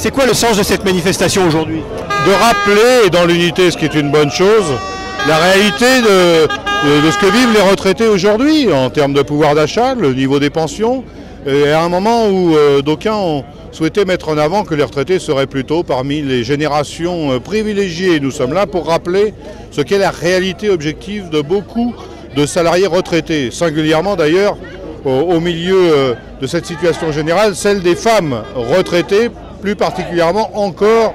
C'est quoi le sens de cette manifestation aujourd'hui? De rappeler, dans l'unité, ce qui est une bonne chose, la réalité de ce que vivent les retraités aujourd'hui en termes de pouvoir d'achat, le niveau des pensions, et à un moment où d'aucuns ont souhaité mettre en avant que les retraités seraient plutôt parmi les générations privilégiées. Nous sommes là pour rappeler ce qu'est la réalité objective de beaucoup de salariés retraités, singulièrement d'ailleurs au milieu de cette situation générale, celle des femmes retraitées, plus particulièrement encore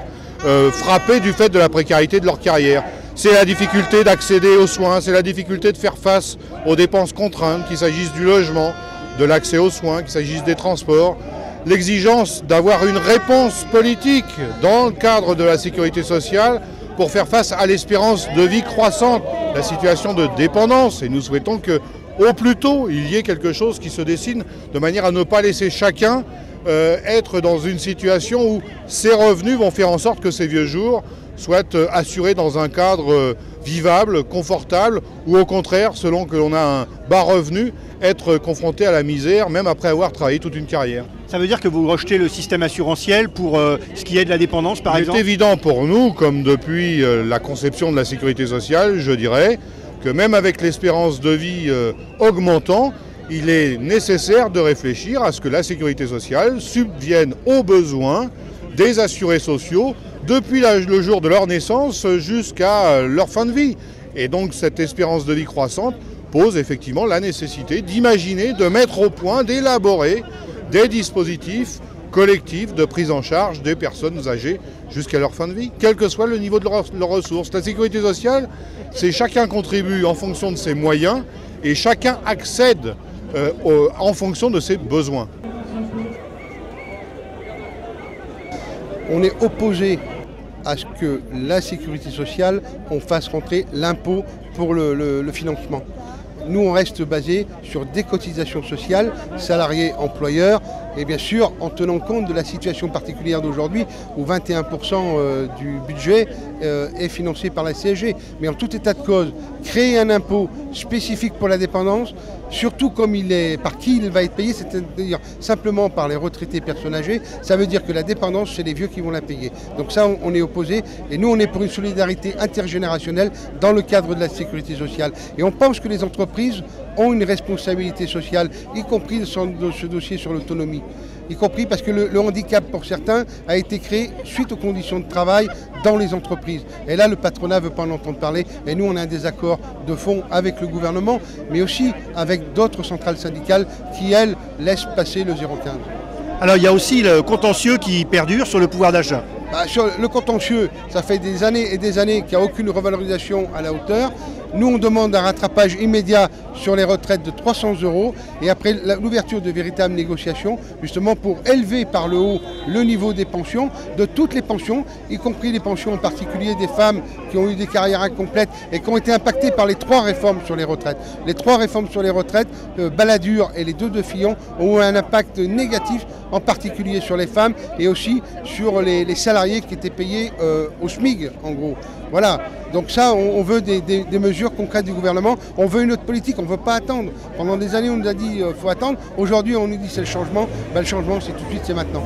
frappées du fait de la précarité de leur carrière. C'est la difficulté d'accéder aux soins, c'est la difficulté de faire face aux dépenses contraintes, qu'il s'agisse du logement, de l'accès aux soins, qu'il s'agisse des transports, l'exigence d'avoir une réponse politique dans le cadre de la sécurité sociale pour faire face à l'espérance de vie croissante, la situation de dépendance. Et nous souhaitons qu'au plus tôt, il y ait quelque chose qui se dessine de manière à ne pas laisser chacun être dans une situation où ses revenus vont faire en sorte que ses vieux jours soient assurés dans un cadre vivable, confortable, ou au contraire, selon que l'on a un bas revenu, être confronté à la misère, même après avoir travaillé toute une carrière. Ça veut dire que vous rejetez le système assurantiel pour ce qui est de la dépendance, par exemple? Il est évident pour nous, comme depuis la conception de la sécurité sociale, je dirais, que même avec l'espérance de vie augmentant, il est nécessaire de réfléchir à ce que la sécurité sociale subvienne aux besoins des assurés sociaux depuis le jour de leur naissance jusqu'à leur fin de vie. Et donc cette espérance de vie croissante pose effectivement la nécessité d'imaginer, de mettre au point, d'élaborer des dispositifs collectifs de prise en charge des personnes âgées jusqu'à leur fin de vie, quel que soit le niveau de leurs ressources. La sécurité sociale, c'est chacun contribue en fonction de ses moyens et chacun accède en fonction de ses besoins. On est opposé à ce que la sécurité sociale, on fasse rentrer l'impôt pour le financement. Nous, on reste basé sur des cotisations sociales, salariés, employeurs, et bien sûr en tenant compte de la situation particulière d'aujourd'hui où 21% du budget est financé par la CSG. Mais en tout état de cause, créer un impôt spécifique pour la dépendance, surtout comme par qui il va être payé, c'est-à-dire simplement par les retraités personnes âgées, ça veut dire que la dépendance, c'est les vieux qui vont la payer. Donc ça, on est opposé, et nous, on est pour une solidarité intergénérationnelle dans le cadre de la sécurité sociale. Et on pense que les entreprises ont une responsabilité sociale, y compris dans ce dossier sur l'autonomie. Y compris parce que le handicap pour certains a été créé suite aux conditions de travail dans les entreprises. Et là, le patronat ne veut pas en entendre parler. Et nous, on a un désaccord de fond avec le gouvernement, mais aussi avec d'autres centrales syndicales qui, elles, laissent passer le 0,15. Alors, il y a aussi le contentieux qui perdure sur le pouvoir d'achat. Sur le contentieux, ça fait des années et des années qu'il n'y a aucune revalorisation à la hauteur. Nous, on demande un rattrapage immédiat sur les retraites de 300 € et après l'ouverture de véritables négociations, justement pour élever par le haut le niveau des pensions, de toutes les pensions, y compris les pensions en particulier des femmes qui ont eu des carrières incomplètes et qui ont été impactées par les 3 réformes sur les retraites. Les 3 réformes sur les retraites, Balladur et les 2 de Fillon, ont eu un impact négatif, en particulier sur les femmes et aussi sur les salariés qui étaient payés au SMIG, en gros. Voilà, donc ça, on veut des mesures concrètes du gouvernement, on veut une autre politique, on ne veut pas attendre. Pendant des années, on nous a dit qu'il faut attendre. Aujourd'hui, on nous dit c'est le changement. Ben, le changement, c'est tout de suite, c'est maintenant.